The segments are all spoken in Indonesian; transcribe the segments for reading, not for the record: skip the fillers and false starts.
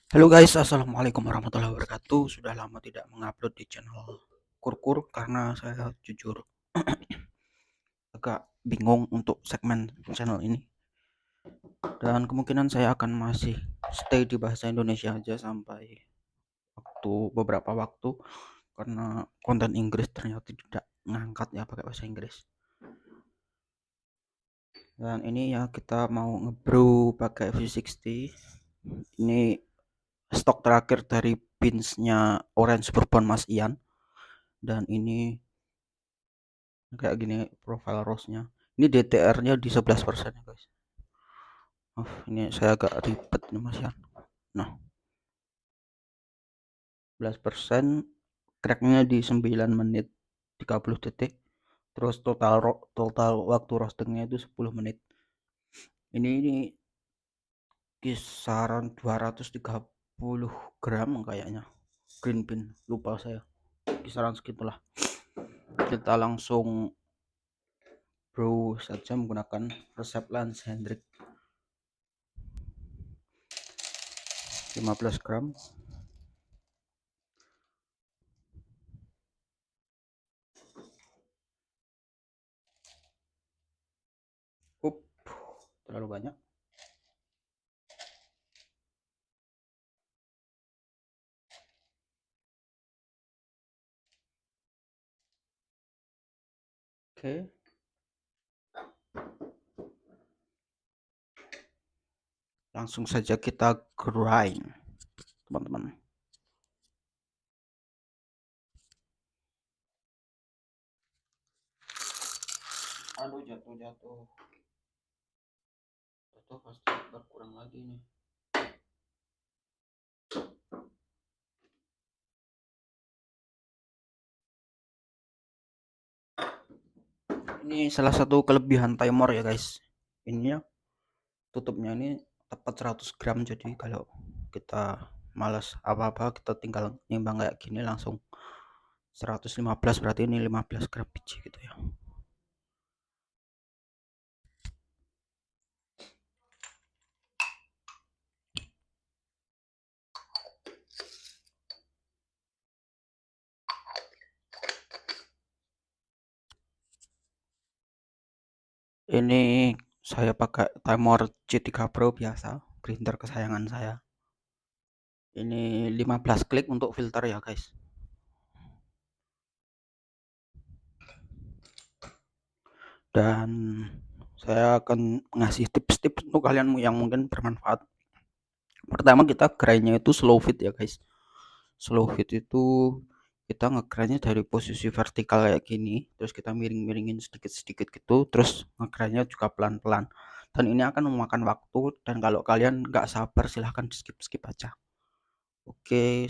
Halo guys, assalamualaikum warahmatullahi wabarakatuh. Sudah lama tidak mengupload di channel Kurkur karena saya jujur agak bingung untuk segmen channel ini. Dan kemungkinan saya akan masih stay di bahasa Indonesia aja sampai beberapa waktu karena konten Inggris ternyata tidak ngangkat ya pakai bahasa Inggris. Dan ini ya kita mau ngebrew pakai V60. Ini stok terakhir dari beansnya Orange Bourbon Mas Ian. Dan ini kayak gini profile rose-nya. Ini DTR-nya di 11% ya guys. Ini saya agak ribet nih Mas ya. Nah, 11%, cracknya di 9 menit 30 detik. Terus total waktu roastingnya itu 10 menit. Ini kisaran 230 gram kayaknya. Green bean, lupa saya. Kisaran segitulah. Kita langsung brew saja menggunakan resep Lance Hendrik. 15 gram. Terlalu banyak. Oke. Langsung saja kita grind, teman-teman. Aduh, jatuh pasti berkurang lagi nih. Ini salah satu kelebihan timer ya guys. Ini ya tutupnya ini tepat 100 gram, jadi kalau kita malas apa-apa kita tinggal nimbang kayak gini langsung 115, berarti ini 15 gram biji gitu ya. Ini saya pakai timer C3 Pro biasa, grinder kesayangan saya. Ini 15 klik untuk filter ya guys. Dan saya akan ngasih tips-tips untuk kalian yang mungkin bermanfaat. Pertama, kita grindnya itu slow feed ya guys. Slow feed itu kita ngegrindnya dari posisi vertikal kayak gini, terus kita miring-miringin sedikit-sedikit gitu, terus ngegrindnya juga pelan-pelan. Dan ini akan memakan waktu, dan kalau kalian nggak sabar silahkan skip aja. Oke,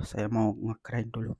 saya mau ngegrind dulu.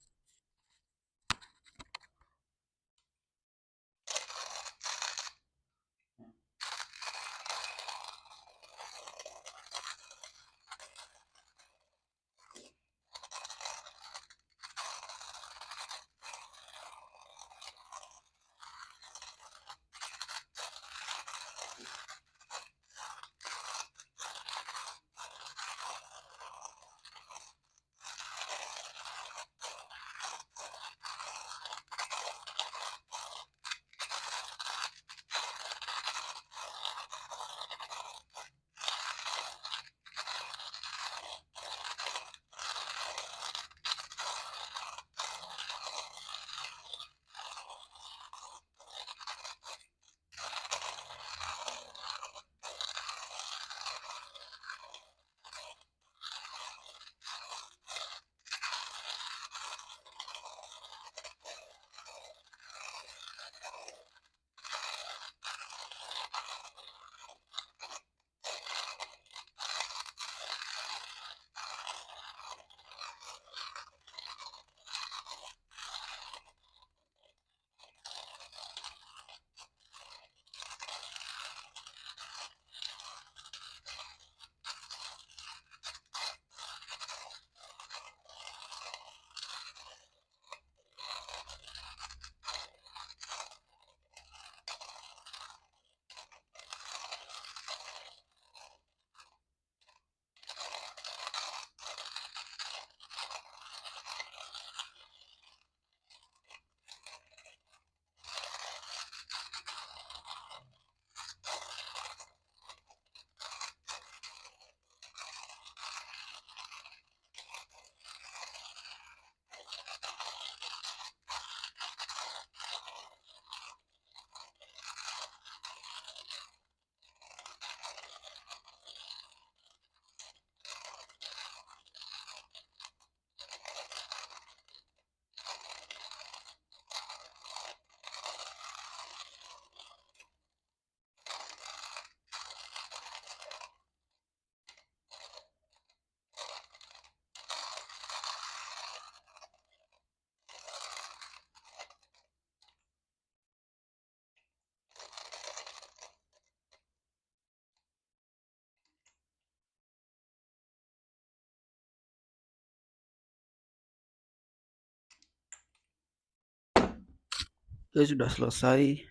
Oke, sudah selesai.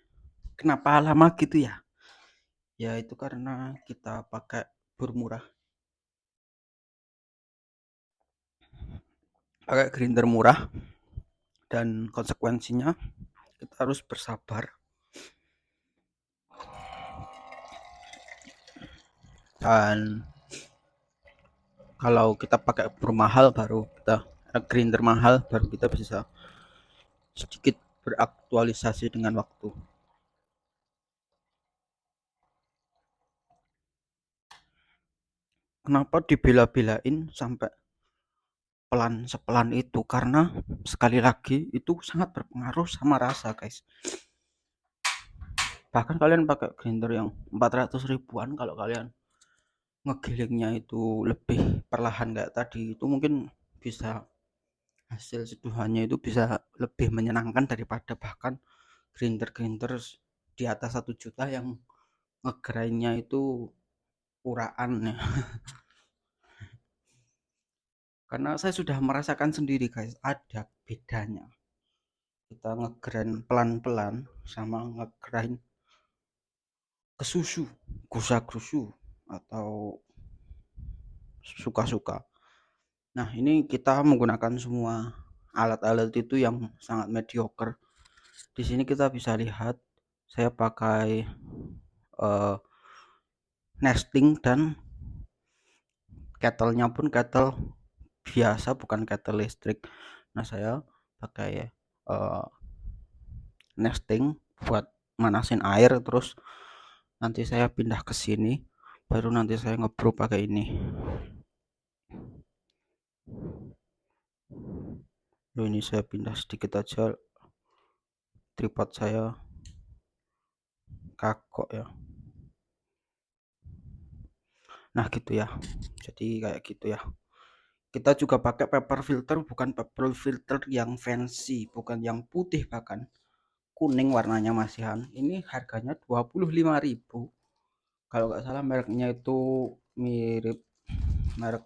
Kenapa lama gitu ya? Ya itu karena kita pakai murah, pakai grinder murah, dan konsekuensinya kita harus bersabar. Dan kalau kita pakai mahal baru kita grinder mahal baru kita bisa sedikit beraktualisasi dengan waktu. Kenapa dibela-belain sampai pelan sepelan itu? Karena sekali lagi itu sangat berpengaruh sama rasa, guys. Bahkan kalian pakai grinder yang 400 ribuan, kalau kalian ngegilingnya itu lebih perlahan kayak tadi, itu mungkin bisa hasil seduhannya itu bisa lebih menyenangkan daripada bahkan grinder-grinder di atas 1 juta yang ngegrindnya itu uraan ya. Karena saya sudah merasakan sendiri, guys, ada bedanya kita ngegrind pelan-pelan sama ngegrind ke susu, gusa-gusu, atau suka-suka. Nah, ini kita menggunakan semua alat-alat itu yang sangat mediocre. Di sini kita bisa lihat saya pakai uh, nesting, dan kettle-nya pun kettle biasa, bukan kettle listrik. Nah, saya pakai uh, nesting buat manasin air, terus nanti saya pindah ke sini, baru nanti saya ngebrew pakai ini. Ini saya pindah sedikit aja, tripod saya kakok ya. Nah gitu ya, jadi kayak gitu ya. Kita juga pakai paper filter, bukan paper filter yang fancy, bukan yang putih, bahkan kuning warnanya masihan. Ini harganya 25.000. Kalau nggak salah mereknya itu mirip merek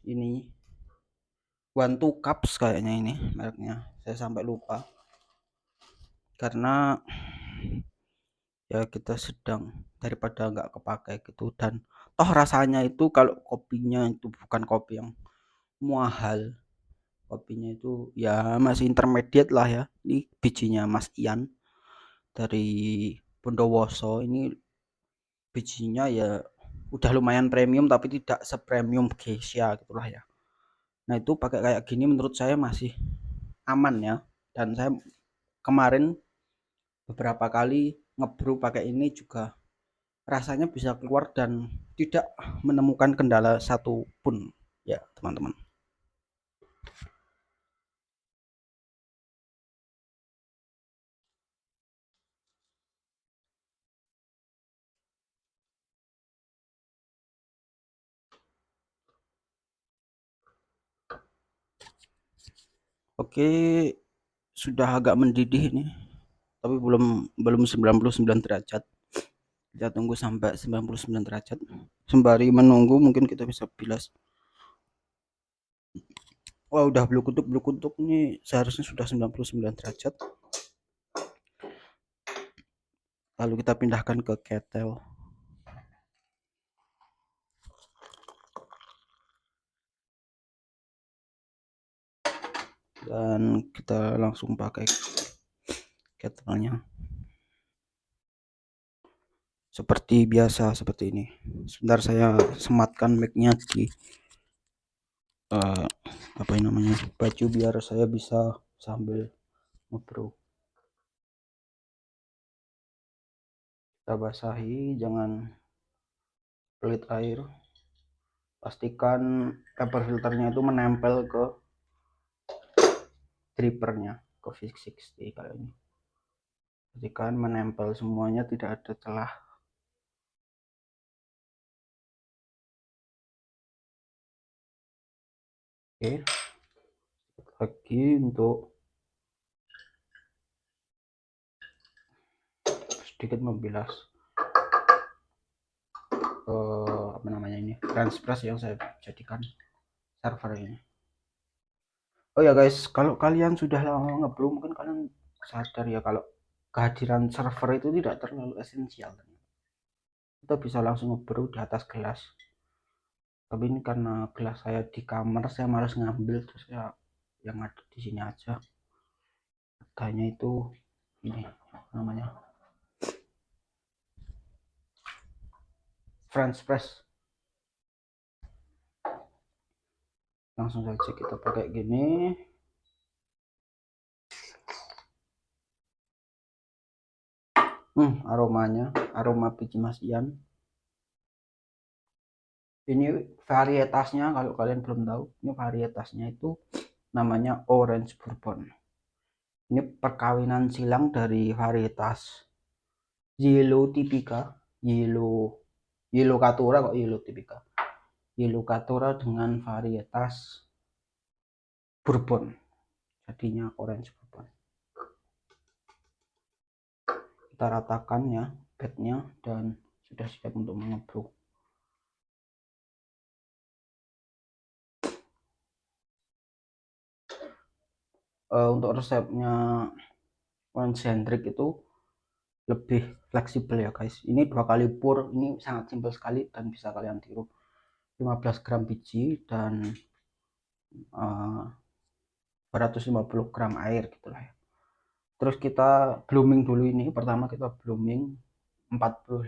ini, One Two Cups kayaknya ini mereknya. Saya sampai lupa. Karena ya kita sedang daripada nggak kepakai gitu, dan toh rasanya itu kalau kopinya itu bukan kopi yang mahal, kopinya itu ya masih intermediate lah ya. Ini bijinya Mas Ian dari Bondowoso, ini bijinya ya udah lumayan premium tapi tidak sepremium Geisha gitulah ya. Nah itu pakai kayak gini menurut saya masih aman ya, dan saya kemarin beberapa kali ngebrew pakai ini juga rasanya bisa keluar dan tidak menemukan kendala satupun ya teman-teman. Oke, sudah agak mendidih ini, tapi belum belum 99 derajat. Kita tunggu sampai 99 derajat. Sembari menunggu mungkin kita bisa bilas. Wah, udah blue kutuk ini seharusnya sudah 99 derajat. Lalu kita pindahkan ke kettle. Dan kita langsung pakai kettlenya. Seperti biasa, seperti ini. Sebentar saya sematkan mic-nya di apa ini namanya, baju, biar saya bisa sambil ngobrol. Kita basahi, jangan pelit air. Pastikan paper filternya itu menempel ke drippernya, ke V60 kali ini. Pastikan menempel semuanya, tidak ada celah. Oke, lagi untuk sedikit membilas apa namanya ini, French press yang saya jadikan server ini. Oh ya guys, kalau kalian sudah lama ngebrew, mungkin kalian sadar ya kalau kehadiran server itu tidak terlalu esensial. Kita bisa langsung ngebrew di atas gelas. Tapi ini karena gelas saya di kamar, saya malas ngambil, terus ya yang ada di sini aja. Harganya itu ini namanya French press. Langsung saja kita pakai gini. Aromanya, aroma biji masian. Ini varietasnya, kalau kalian belum tahu, ini varietasnya itu namanya Orange Bourbon. Ini perkawinan silang dari varietas Yellow Typica, Yellow Caturra kok Yellow Typica. Yellow Caturra dengan varietas Bourbon. Jadinya Orange Bourbon. Kita ratakan ya bednya dan sudah siap untuk mengebrew. Untuk resepnya Orange Hendrik itu lebih fleksibel ya guys. Ini 2 kali pour, ini sangat simpel sekali dan bisa kalian tiru. 15 gram biji dan 250 gram air gitulah ya. Terus kita blooming dulu. Ini pertama kita blooming 45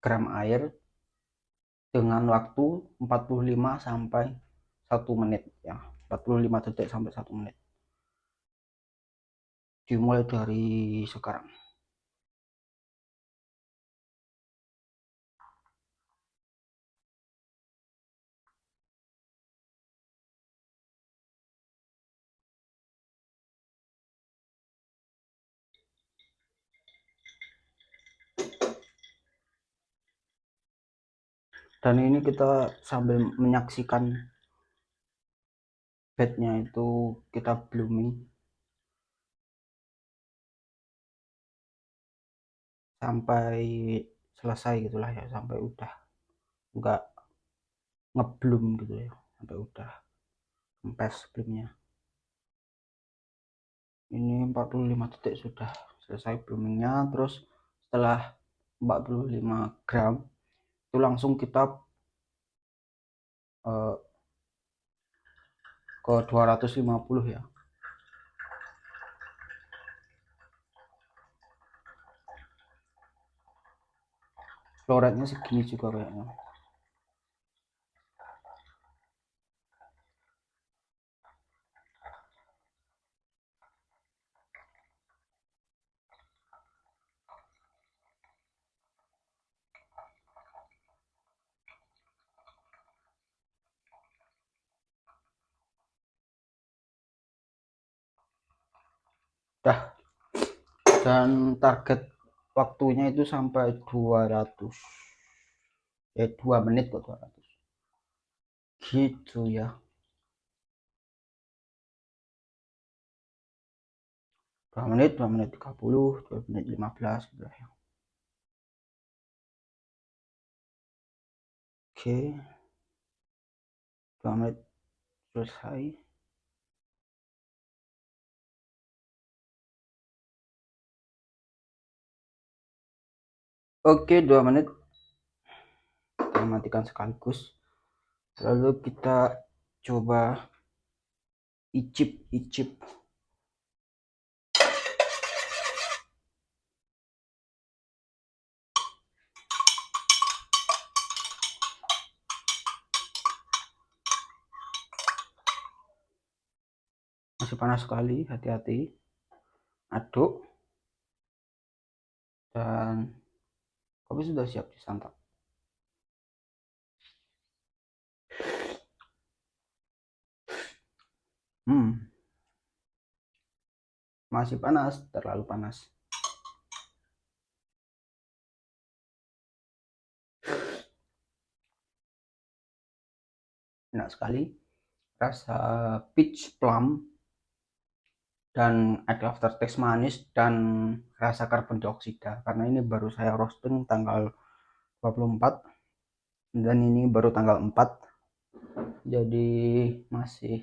gram air dengan waktu 45 sampai 1 menit ya. 45 detik sampai 1 menit. Dimulai dari sekarang. Dan ini kita sambil menyaksikan bednya itu kita blooming sampai selesai gitulah ya, sampai udah enggak ngebloom gitu ya, sampai udah kempes bloomnya. Ini 45 detik sudah selesai bloomingnya. Terus setelah 45 gram itu langsung kita ke 250 ya. Flow rate-nya segini juga kayaknya. Dah. Dan target waktunya itu sampai 200 2 menit kok, 200 gitu ya. 2 menit, 2 menit 30, 2 menit 15 gitu ya. Oke, 2 menit selesai. Oke, 2 menit kita matikan sekaligus. Lalu kita coba icip. Masih panas sekali, hati-hati. Aduk. Dan kopi sudah siap disantap. Masih panas, terlalu panas. Enak sekali. Rasa peach plum dan ada aftertaste manis dan rasa karbon dioksida, karena ini baru saya roasting tanggal 24 dan ini baru tanggal 4, jadi masih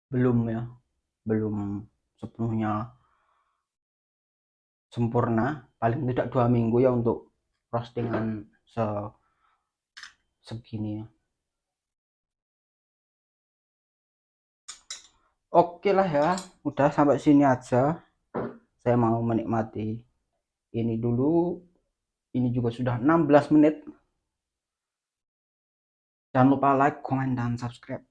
belum belum sepenuhnya sempurna, paling tidak 2 minggu ya untuk roastingan segini ya. Oke lah ya, udah sampai sini aja. Saya mau menikmati ini dulu. Ini juga sudah 16 menit. Jangan lupa like, comment, dan subscribe.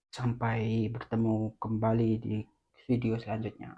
Sampai bertemu kembali di video selanjutnya.